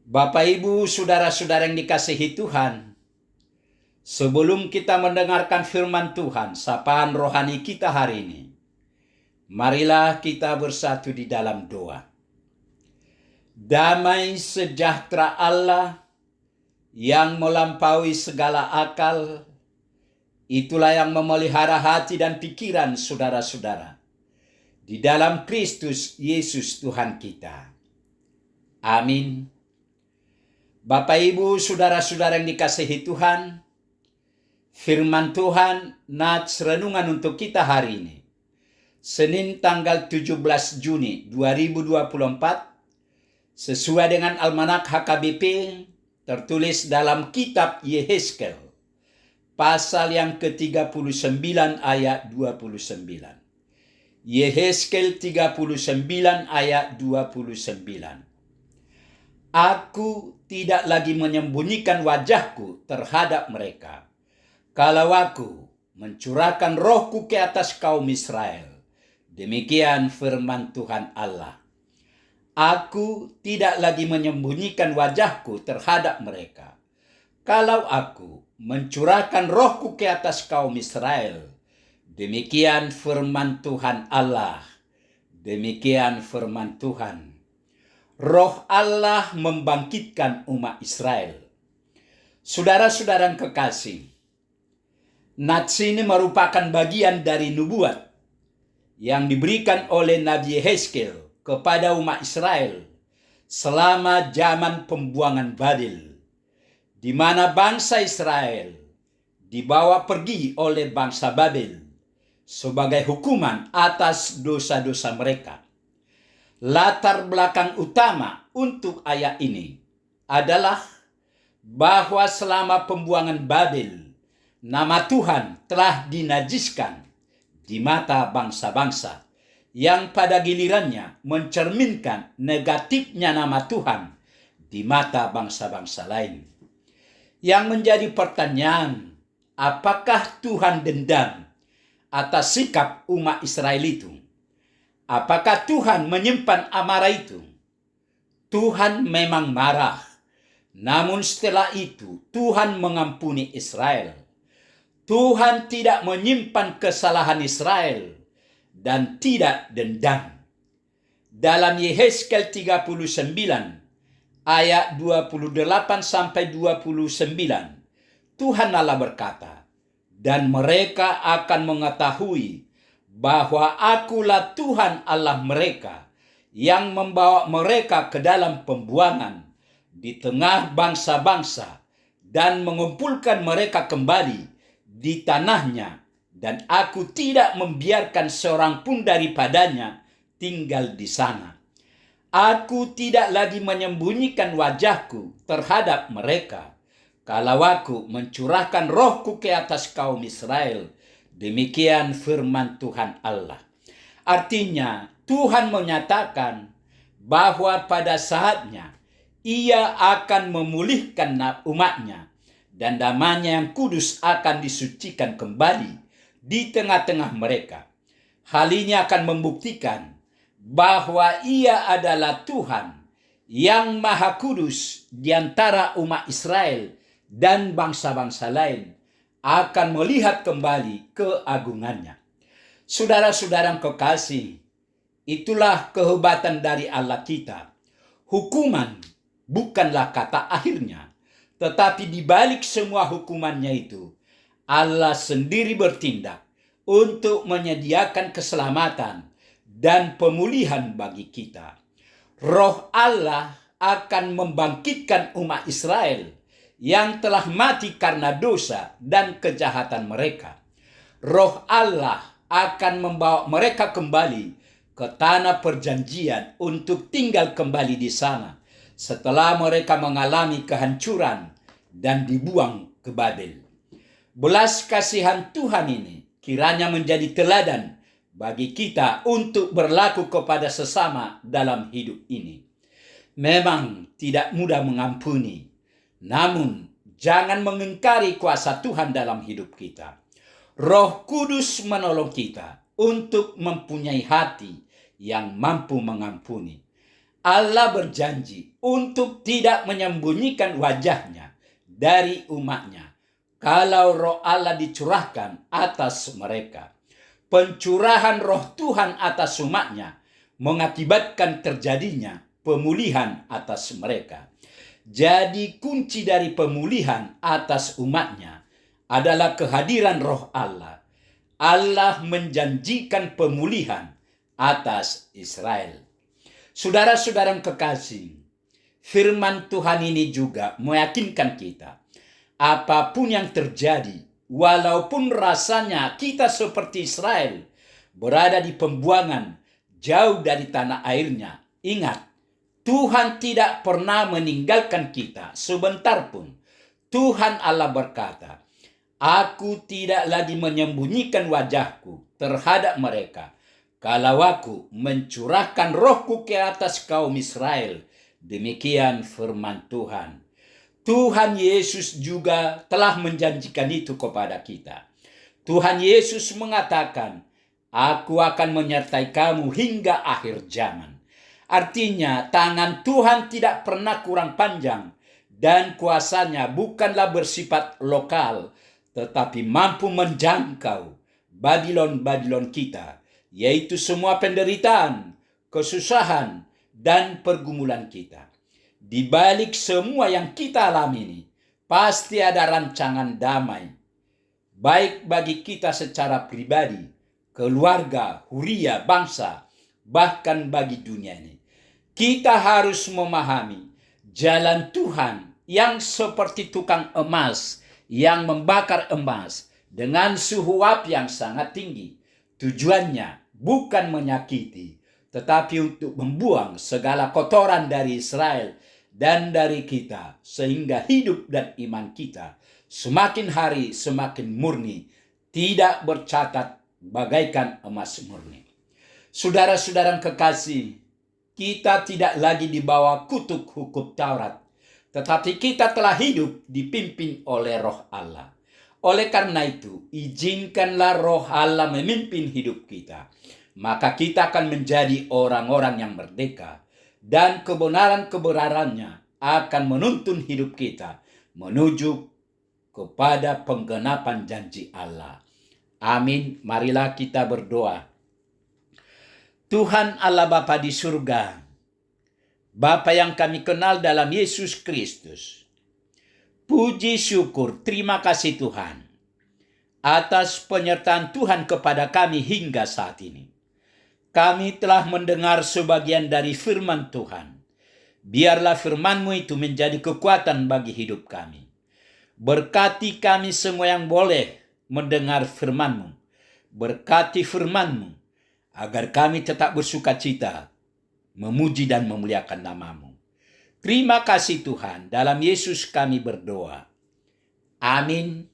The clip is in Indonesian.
Bapak, Ibu, saudara-saudara yang dikasihi Tuhan, sebelum kita mendengarkan firman Tuhan, sapaan rohani kita hari ini, marilah kita bersatu di dalam doa. Damai sejahtera Allah yang melampaui segala akal, itulah yang memelihara hati dan pikiran saudara-saudara di dalam Kristus Yesus Tuhan kita. Amin. Bapak, Ibu, saudara-saudara yang dikasihi Tuhan, firman Tuhan nats renungan untuk kita hari ini, Senin tanggal 17 Juni 2024, sesuai dengan Almanak HKBP, tertulis dalam kitab Yehezkel, pasal yang ke-39 ayat 29. Yehezkel 39 ayat 29. Aku tidak lagi menyembunyikan wajahku terhadap mereka, kalau aku mencurahkan rohku ke atas kaum Israel. Demikian firman Tuhan Allah. Aku tidak lagi menyembunyikan wajahku terhadap mereka, kalau aku mencurahkan rohku ke atas kaum Israel. Demikian firman Tuhan Allah. Demikian firman Tuhan. Roh Allah membangkitkan umat Israel. Saudara-saudara yang kekasih, nats ini merupakan bagian dari nubuat yang diberikan oleh Nabi Yehezkel kepada umat Israel selama zaman pembuangan Babel, di mana bangsa Israel dibawa pergi oleh bangsa Babel sebagai hukuman atas dosa-dosa mereka. Latar belakang utama untuk ayat ini adalah bahwa selama pembuangan Babel, nama Tuhan telah dinajiskan di mata bangsa-bangsa, yang pada gilirannya mencerminkan negatifnya nama Tuhan di mata bangsa-bangsa lain. Yang menjadi pertanyaan, apakah Tuhan dendam atas sikap umat Israel itu? Apakah Tuhan menyimpan amarah itu? Tuhan memang marah, namun setelah itu Tuhan mengampuni Israel. Tuhan tidak menyimpan kesalahan Israel dan tidak dendam. Dalam Yehezkel 39 ayat 28 sampai 29, Tuhan Allah berkata, "Dan mereka akan mengetahui bahwa akulah Tuhan Allah mereka, yang membawa mereka ke dalam pembuangan di tengah bangsa-bangsa dan mengumpulkan mereka kembali di tanahnya, dan aku tidak membiarkan seorang pun daripadanya tinggal di sana. Aku tidak lagi menyembunyikan wajahku terhadap mereka, kalau aku mencurahkan rohku ke atas kaum Israel." Demikian firman Tuhan Allah. Artinya, Tuhan menyatakan bahwa pada saatnya Ia akan memulihkan umatnya, dan namanya yang kudus akan disucikan kembali di tengah-tengah mereka. Hal ini akan membuktikan bahwa Ia adalah Tuhan yang Maha Kudus di antara umat Israel dan bangsa-bangsa lain, akan melihat kembali keagungannya. Saudara-saudara yang kekasih, itulah kehebatan dari Allah kita. Hukuman bukanlah kata akhirnya, tetapi di balik semua hukumannya itu, Allah sendiri bertindak untuk menyediakan keselamatan dan pemulihan bagi kita. Roh Allah akan membangkitkan umat Israel yang telah mati karena dosa dan kejahatan mereka. Roh Allah akan membawa mereka kembali ke tanah perjanjian untuk tinggal kembali di sana setelah mereka mengalami kehancuran dan dibuang ke Babel. Belas kasihan Tuhan ini kiranya menjadi teladan bagi kita untuk berlaku kepada sesama dalam hidup ini. Memang tidak mudah mengampuni, namun jangan mengingkari kuasa Tuhan dalam hidup kita. Roh Kudus menolong kita untuk mempunyai hati yang mampu mengampuni. Allah berjanji untuk tidak menyembunyikan wajahnya dari umatnya kalau roh Allah dicurahkan atas mereka. Pencurahan roh Tuhan atas umatnya mengakibatkan terjadinya pemulihan atas mereka. Jadi kunci dari pemulihan atas umatnya adalah kehadiran roh Allah. Allah menjanjikan pemulihan atas Israel. Saudara-saudara yang kekasih, firman Tuhan ini juga meyakinkan kita, apapun yang terjadi, walaupun rasanya kita seperti Israel, berada di pembuangan, jauh dari tanah airnya, ingat, Tuhan tidak pernah meninggalkan kita sebentar pun. Tuhan Allah berkata, aku tidak lagi menyembunyikan wajahku terhadap mereka, kalau aku mencurahkan rohku ke atas kaum Israel. Demikian firman Tuhan. Tuhan Yesus juga telah menjanjikan itu kepada kita. Tuhan Yesus mengatakan, aku akan menyertai kamu hingga akhir zaman. Artinya, tangan Tuhan tidak pernah kurang panjang dan kuasanya bukanlah bersifat lokal, tetapi mampu menjangkau Babylon-Babylon kita, yaitu semua penderitaan, kesusahan, dan pergumulan kita. Di balik semua yang kita alami ini, pasti ada rancangan damai, baik bagi kita secara pribadi, keluarga, huria, bangsa, bahkan bagi dunia ini. Kita harus memahami jalan Tuhan yang seperti tukang emas yang membakar emas dengan suhu api yang sangat tinggi. Tujuannya bukan menyakiti, tetapi untuk membuang segala kotoran dari Israel dan dari kita, sehingga hidup dan iman kita semakin hari semakin murni, tidak bercatat bagaikan emas murni. Saudara-saudara kekasih, kita tidak lagi di bawah kutuk hukum Taurat, tetapi kita telah hidup dipimpin oleh roh Allah. Oleh karena itu, izinkanlah roh Allah memimpin hidup kita. Maka kita akan menjadi orang-orang yang merdeka. Dan kebenaran-kebenarannya akan menuntun hidup kita menuju kepada penggenapan janji Allah. Amin. Marilah kita berdoa. Tuhan Allah Bapa di surga, Bapa yang kami kenal dalam Yesus Kristus, puji syukur, terima kasih Tuhan atas penyertaan Tuhan kepada kami hingga saat ini. Kami telah mendengar sebagian dari firman Tuhan. Biarlah firman-Mu itu menjadi kekuatan bagi hidup kami. Berkati kami semua yang boleh mendengar firman-Mu. Berkati firman-Mu agar kami tetap bersukacita, memuji dan memuliakan nama-Mu. Terima kasih Tuhan, dalam Yesus kami berdoa. Amin.